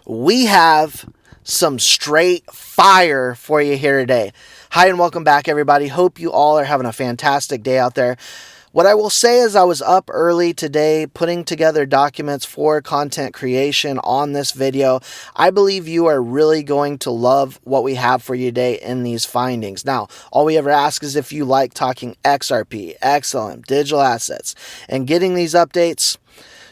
we have some straight fire for you here today. Hi and welcome back, everybody. Hope you all are having a fantastic day out there. What I will say is I was up early today putting together documents for content creation on this video. I believe you are really going to love what we have for you today in these findings. Now, all we ever ask is if you like talking XRP, XLM, digital assets, and getting these updates.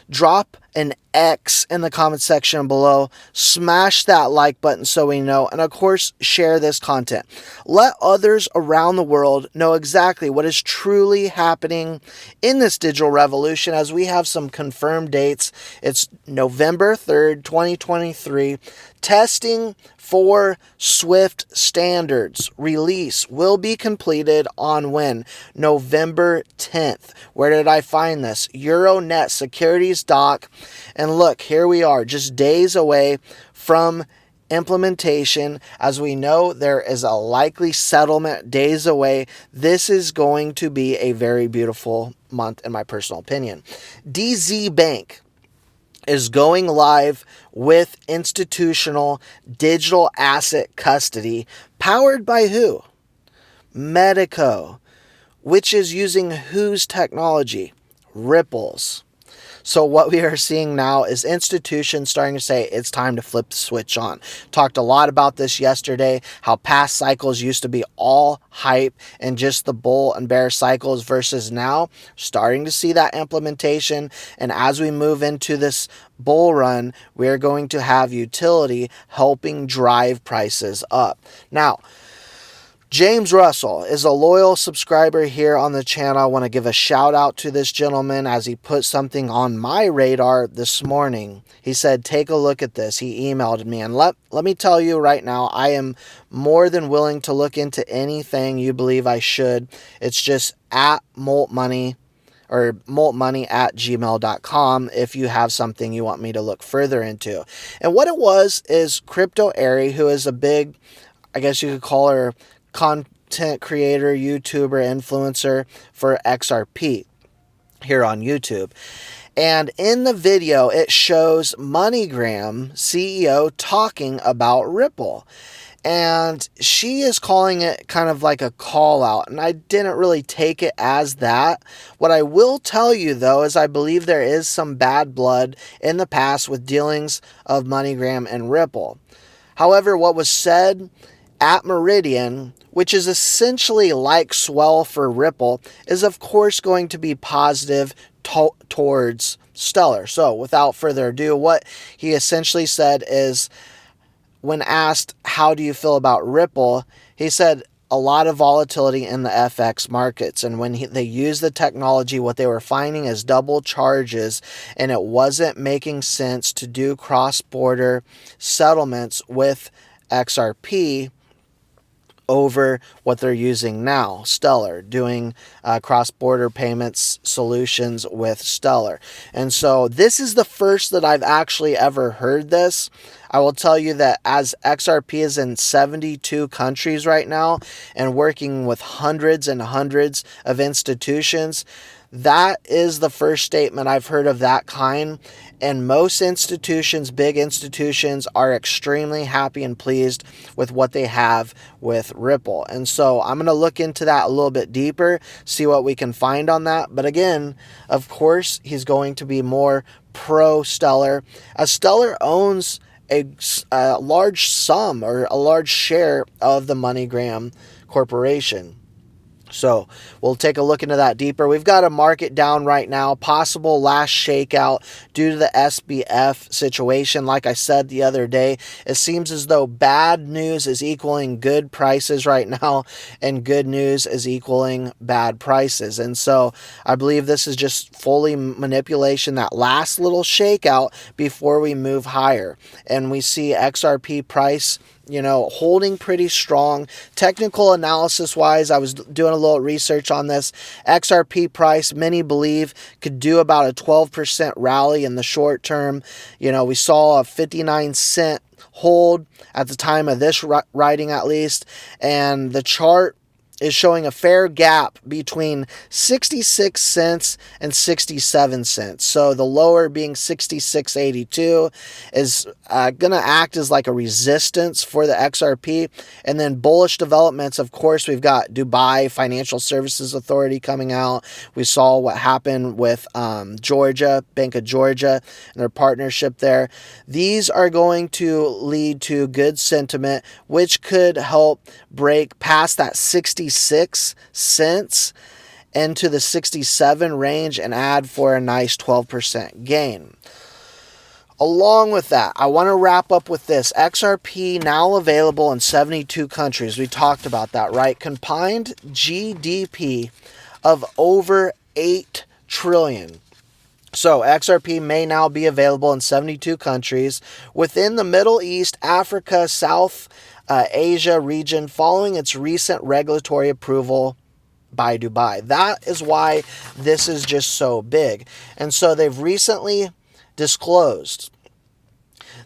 Drop an X in the comment section below. Smash that like button so we know. And of course, share this content. Let others around the world know exactly what is truly happening in this digital revolution, as we have some confirmed dates. It's November 3rd, 2023. Testing for Swift standards release will be completed on when? November 10th. Where did I find this? Euronet Securities Doc. And look, here we are, just days away from implementation. As we know, there is a likely settlement days away. This is going to be a very beautiful month, in my personal opinion. DZ Bank is going live with institutional digital asset custody, powered by who? Medico, which is using whose technology? Ripple's. So what we are seeing now is institutions starting to say it's time to flip the switch on. Talked a lot about this yesterday, how past cycles used to be all hype and just the bull and bear cycles, versus now starting to see that implementation. And as we move into this bull run, we are going to have utility helping drive prices up. Now, James Russell is a loyal subscriber here on the channel. I want to give a shout out to this gentleman as he put something on my radar this morning. He said, take a look at this. He emailed me, and let me tell you right now, I am more than willing to look into anything you believe I should. It's just at moltmoney or moltmoney@gmail.com if you have something you want me to look further into. And what it was is Crypto Airy, who is a big, I guess you could call her, content creator, YouTuber, influencer for XRP here on YouTube. And in the video, it shows MoneyGram CEO talking about Ripple. And she is calling it kind of like a call out. And I didn't really take it as that. What I will tell you, though, is I believe there is some bad blood in the past with dealings of MoneyGram and Ripple. However, what was said at Meridian, which is essentially like Swell for Ripple, is of course going to be positive towards Stellar. So without further ado, what he essentially said is, when asked, how do you feel about Ripple? He said, a lot of volatility in the FX markets. And when they used the technology, what they were finding is double charges, and it wasn't making sense to do cross-border settlements with XRP over what they're using now, Stellar, doing cross-border payments solutions with Stellar. And so this is the first that I've actually ever heard this. I will tell you that as XRP is in 72 countries right now and working with hundreds and hundreds of institutions, that is the first statement I've heard of that kind. And most institutions, big institutions, are extremely happy and pleased with what they have with Ripple. And so I'm going to look into that a little bit deeper, see what we can find on that. But again, of course, he's going to be more pro-Stellar, as Stellar owns a large sum or a large share of the MoneyGram Corporation. So we'll take a look into that deeper. We've got a market down right now, possible last shakeout due to the SBF situation. Like I said the other day, it seems as though bad news is equaling good prices right now, and good news is equaling bad prices. And so I believe this is just fully manipulation, that last little shakeout before we move higher. And we see XRP price, holding pretty strong. Technical analysis wise, I was doing a little research on this. XRP price, many believe, could do about a 12% rally in the short term. We saw a 59-cent hold at the time of this writing, at least. And the chart is showing a fair gap between 66 cents and 67 cents. So the lower being 66.82 is going to act as like a resistance for the XRP. And then bullish developments, of course, we've got Dubai Financial Services Authority coming out. We saw what happened with Georgia, Bank of Georgia, and their partnership there. These are going to lead to good sentiment, which could help break past that 66 cents into the 67 range and add for a nice 12% gain. Along with that, I want to wrap up with this. XRP now available in 72 countries. We talked about that, right? Combined GDP of over 8 trillion. So XRP may now be available in 72 countries within the Middle East, Africa, South Asia region following its recent regulatory approval by Dubai. That is why this is just so big. And so they've recently disclosed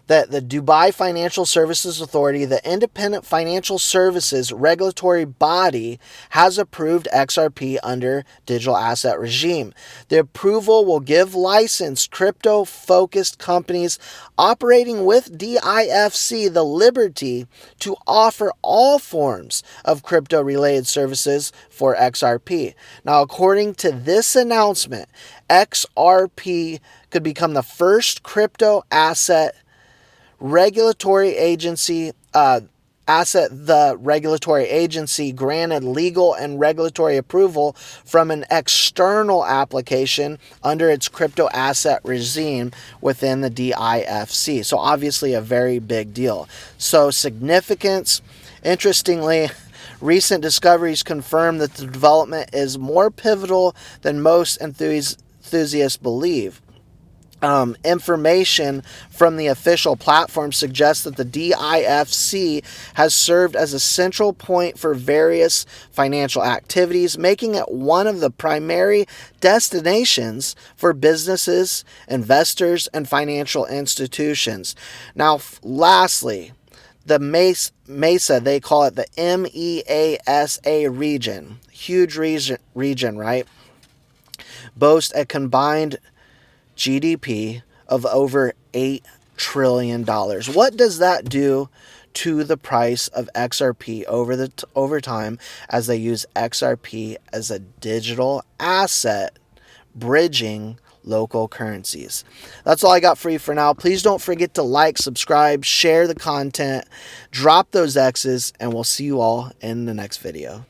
that the Dubai Financial Services Authority, the independent financial services regulatory body, has approved XRP under digital asset regime. The approval will give licensed crypto-focused companies operating with DIFC the liberty to offer all forms of crypto-related services for XRP. Now, according to this announcement, XRP could become the first crypto asset regulatory agency the regulatory agency granted legal and regulatory approval from an external application under its crypto asset regime within the DIFC. So obviously a very big deal. So significance, interestingly, recent discoveries confirm that the development is more pivotal than most enthusiasts believe. Information from the official platform suggests that the DIFC has served as a central point for various financial activities, making it one of the primary destinations for businesses, investors, and financial institutions. Now, lastly, the MESA, they call it the MEASA region, huge region, right? Boasts a combined GDP of over $8 trillion. What does that do to the price of XRP over time as they use XRP as a digital asset bridging local currencies? That's all I got for you for now. Please don't forget to like, subscribe, share the content, drop those X's, and we'll see you all in the next video.